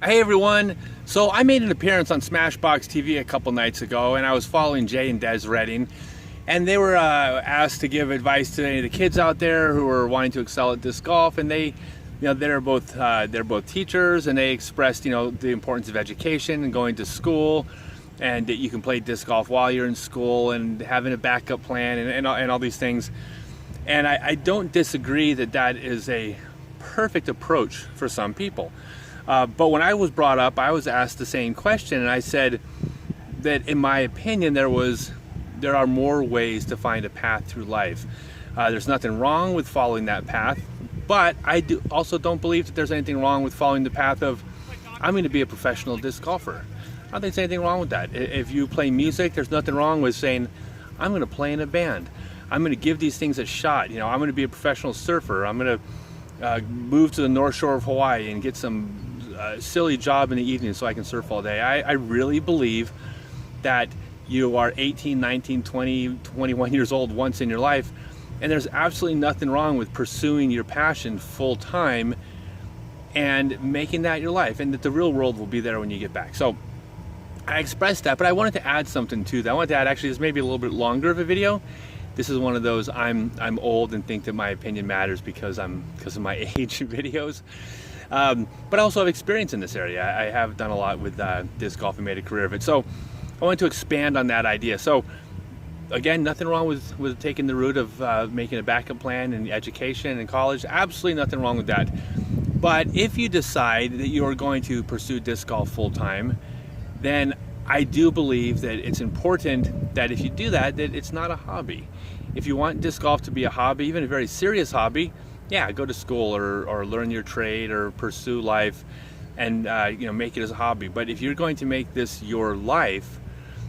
Hey everyone, so I made an appearance on Smashbox TV a couple nights ago, and I was following Jay and Des Redding, and they were asked to give advice to any of the kids out there who were wanting to excel at disc golf, and they're both teachers, and they expressed the importance of education and going to school, and that you can play disc golf while you're in school, and having a backup plan, and all these things. And I don't disagree that is a perfect approach for some people. But when I was brought up, I was asked the same question, and I said that in my opinion there are more ways to find a path through life. There's nothing wrong with following that path, but I also don't believe that there's anything wrong with following the path of, I'm going to be a professional disc golfer. I don't think there's anything wrong with that. If you play music, there's nothing wrong with saying, I'm going to play in a band. I'm going to give these things a shot. I'm going to be a professional surfer. I'm going to move to the North Shore of Hawaii and get some silly job in the evening so I can surf all day. I really believe that you are 18, 19, 20, 21 years old once in your life, and there's absolutely nothing wrong with pursuing your passion full time and making that your life, and that the real world will be there when you get back. So I expressed that, but I wanted to add something to that. I wanted to add, actually, this may be a little bit longer of a video. This is one of those I'm old and think that my opinion matters because of my age videos. But I also have experience in this area. I have done a lot with disc golf and made a career of it. So I wanted to expand on that idea. So again, nothing wrong with taking the route of making a backup plan in education and college. Absolutely nothing wrong with that. But if you decide that you are going to pursue disc golf full time, then I do believe that it's important that if you do that it's not a hobby. If you want disc golf to be a hobby, even a very serious hobby, yeah, go to school or learn your trade or pursue life and make it as a hobby. But if you're going to make this your life,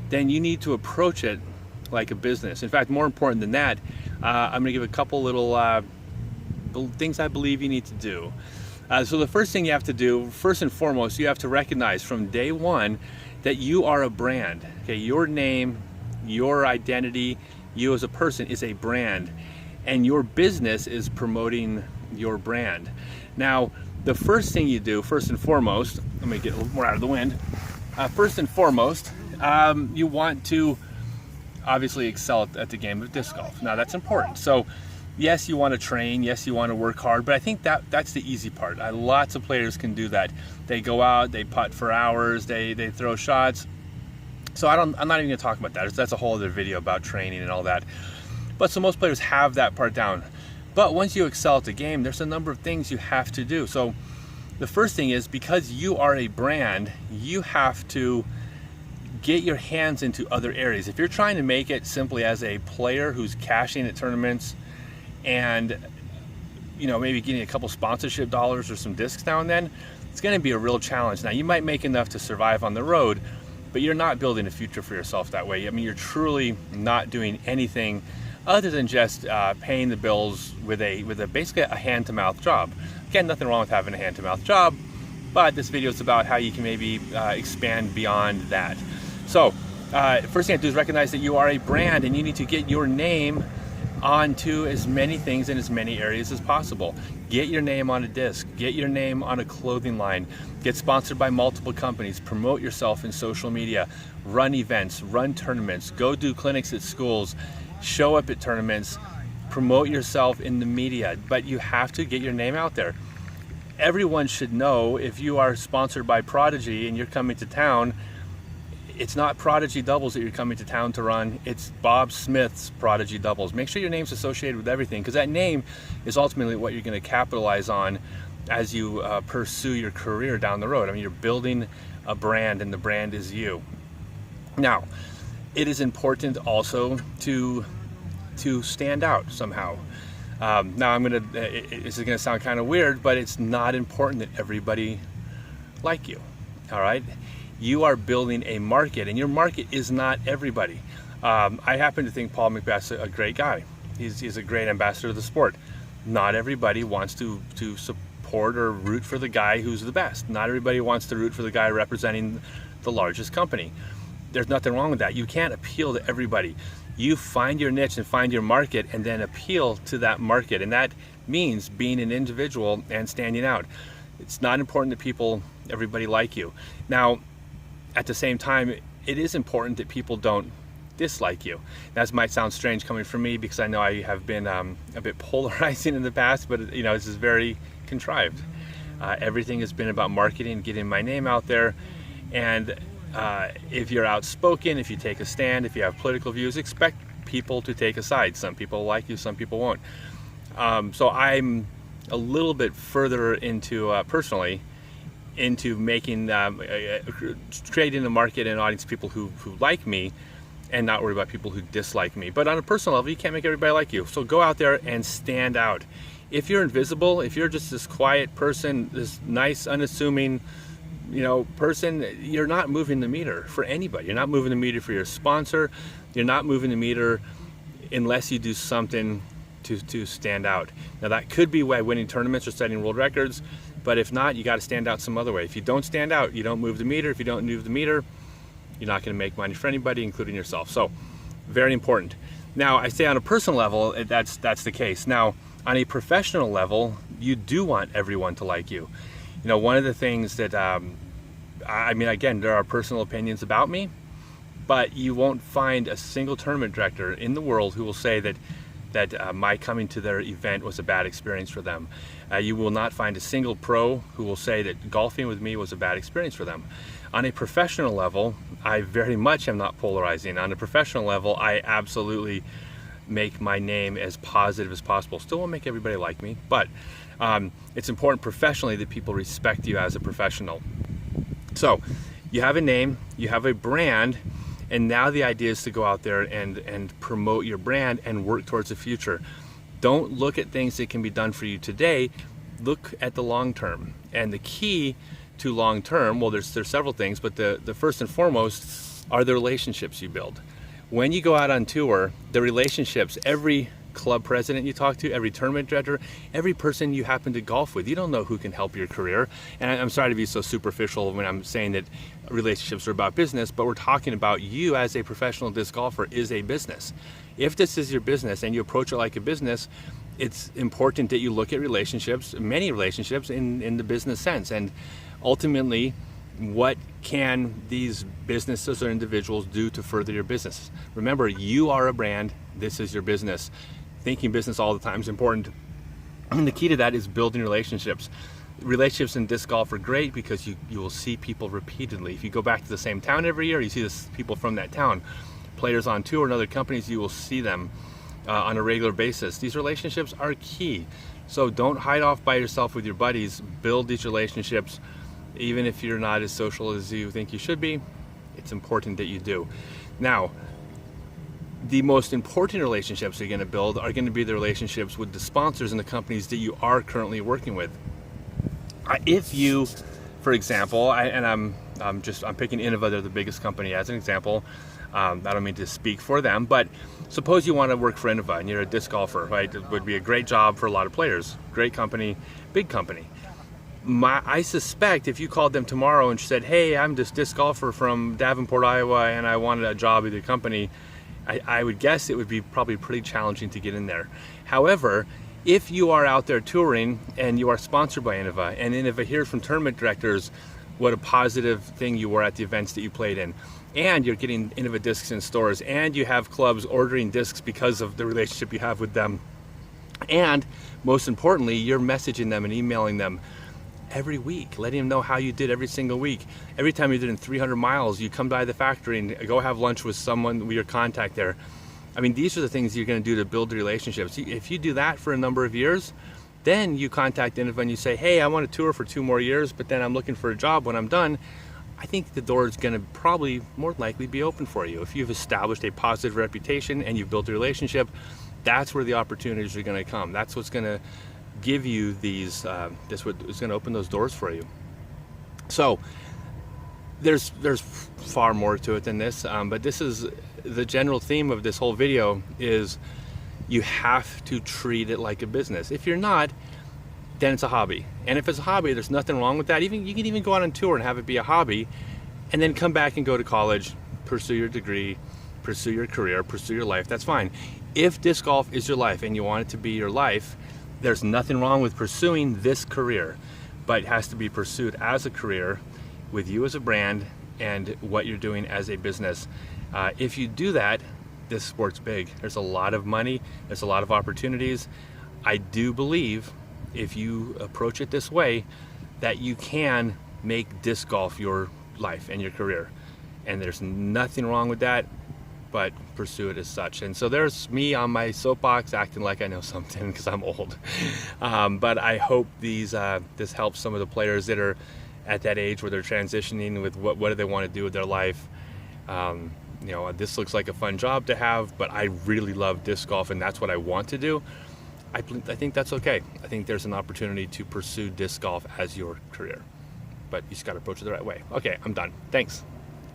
then you need to approach it like a business. In fact, more important than that, I'm going to give a couple little things I believe you need to do. So the first thing you have to do, first and foremost, you have to recognize from day one that you are a brand. Okay, your name, your identity, you as a person is a brand, and your business is promoting your brand. Now, the first thing you do, first and foremost, let me get a little more out of the wind. First and foremost, you want to obviously excel at the game of disc golf. Now, that's important. So, yes, you want to train, yes, you want to work hard, but I think that's the easy part. Lots of players can do that. They go out, they putt for hours, they throw shots. So I'm not even going to talk about that. That's a whole other video about training and all that. But so most players have that part down. But once you excel at the game, there's a number of things you have to do. So the first thing is, because you are a brand, you have to get your hands into other areas. If you're trying to make it simply as a player who's cashing at tournaments and maybe getting a couple sponsorship dollars or some discs now and then, it's going to be a real challenge. Now, you might make enough to survive on the road, but you're not building a future for yourself that way. I mean, you're truly not doing anything other than just paying the bills with basically a hand-to-mouth job. Again, nothing wrong with having a hand-to-mouth job, but this video is about how you can maybe expand beyond that. So, first thing I do is recognize that you are a brand, and you need to get your name onto as many things in as many areas as possible. Get your name on a disc, get your name on a clothing line, get sponsored by multiple companies, promote yourself in social media, run events, run tournaments, go do clinics at schools, show up at tournaments, promote yourself in the media. But you have to get your name out there. Everyone should know, if you are sponsored by Prodigy and you're coming to town, it's not Prodigy doubles that you're coming to town to run, it's Bob Smith's Prodigy doubles. Make sure your name's associated with everything, because that name is ultimately what you're going to capitalize on as you pursue your career down the road. I mean, you're building a brand, and the brand is you. Now, it is important also to stand out somehow. Now, this is going to sound kind of weird, but it's not important that everybody like you. All right? You are building a market, and your market is not everybody. I happen to think Paul McBeth's a great guy. He's a great ambassador of the sport. Not everybody wants to support or root for the guy who's the best. Not everybody wants to root for the guy representing the largest company. There's nothing wrong with that. You can't appeal to everybody. You find your niche and find your market, and then appeal to that market, and that means being an individual and standing out. It's not important that everybody like you. Now, at the same time, it is important that people don't dislike you. That might sound strange coming from me, because I know I have been a bit polarizing in the past, but this is very contrived. Everything has been about marketing, getting my name out there, and if you're outspoken, if you take a stand, if you have political views, expect people to take a side. Some people like you, some people won't. So I'm a little bit further into personally into making creating a market and audience of people who like me, and not worry about people who dislike me. But on a personal level, you can't make everybody like you. So go out there and stand out. If you're invisible, if you're just this quiet person, this nice, unassuming, person, you're not moving the meter for anybody. You're not moving the meter for your sponsor. You're not moving the meter unless you do something to stand out. Now, that could be by winning tournaments or setting world records, but if not, you got to stand out some other way. If you don't stand out, you don't move the meter. If you don't move the meter, you're not going to make money for anybody, including yourself. So, very important. Now, I say on a personal level, that's the case. Now, on a professional level, you do want everyone to like you. One of the things that, again, there are personal opinions about me, but you won't find a single tournament director in the world who will say that my coming to their event was a bad experience for them. You will not find a single pro who will say that golfing with me was a bad experience for them. On a professional level, I very much am not polarizing. On a professional level, I absolutely make my name as positive as possible. Still won't make everybody like me, but it's important professionally that people respect you as a professional. So you have a name, you have a brand, and now the idea is to go out there and promote your brand and work towards the future. Don't look at things that can be done for you today. Look at the long term. And the key to long term, well, there's several things, but the first and foremost are the relationships you build. When you go out on tour, the relationships, every club president you talk to, every tournament director, every person you happen to golf with, you don't know who can help your career. And I'm sorry to be so superficial when I'm saying that relationships are about business, but we're talking about you as a professional disc golfer is a business. If this is your business and you approach it like a business, it's important that you look at relationships, many relationships in the business sense. And ultimately, what can these businesses or individuals do to further your business? Remember, you are a brand. This is your business. Thinking business all the time is important. And the key to that is building relationships. Relationships in disc golf are great because you will see people repeatedly. If you go back to the same town every year, you see people from that town. Players on tour and other companies, you will see them on a regular basis. These relationships are key. So don't hide off by yourself with your buddies. Build these relationships. Even if you're not as social as you think you should be, it's important that you do. Now, the most important relationships you're going to build are going to be the relationships with the sponsors and the companies that you are currently working with. If you, for example, I'm picking Innova, they're the biggest company as an example. I don't mean to speak for them, but suppose you want to work for Innova and you're a disc golfer, right? It would be a great job for a lot of players. Great company, big company. I suspect if you called them tomorrow and said, hey, I'm this disc golfer from Davenport, Iowa, and I wanted a job with your company, I would guess it would be probably pretty challenging to get in there. However, if you are out there touring and you are sponsored by Innova, and Innova hears from tournament directors what a positive thing you were at the events that you played in, and you're getting Innova discs in stores, and you have clubs ordering discs because of the relationship you have with them, and most importantly, you're messaging them and emailing them every week, letting them know how you did every single week. Every time you did in 300 miles, you come by the factory and go have lunch with someone with your contact there. I mean, these are the things you're going to do to build relationships. If you do that for a number of years, then you contact Innova and you say, hey, I want to tour for 2 more years, but then I'm looking for a job when I'm done. I think the door is going to probably more likely be open for you. If you've established a positive reputation and you've built a relationship, that's where the opportunities are going to come. That's what's going to give you these, that's what is going to open those doors for you. So there's far more to it than this, but this is the general theme of this whole video is you have to treat it like a business. If you're not, then it's a hobby. And if it's a hobby, there's nothing wrong with that. You can even go out on tour and have it be a hobby and then come back and go to college, pursue your degree, pursue your career, pursue your life. That's fine. If disc golf is your life and you want it to be your life, there's nothing wrong with pursuing this career. but it has to be pursued as a career with you as a brand and what you're doing as a business. If you do that, this sport's big. There's a lot of money, there's a lot of opportunities. I do believe if you approach it this way, that you can make disc golf your life and your career. And there's nothing wrong with that, but pursue it as such. And so there's me on my soapbox acting like I know something because I'm old. But I hope this helps some of the players that are at that age where they're transitioning with what do they want to do with their life. You know, this looks like a fun job to have, but I really love disc golf and that's what I want to do. I think that's okay. I think there's an opportunity to pursue disc golf as your career, but you just got to approach it the right way. Okay, I'm done. Thanks.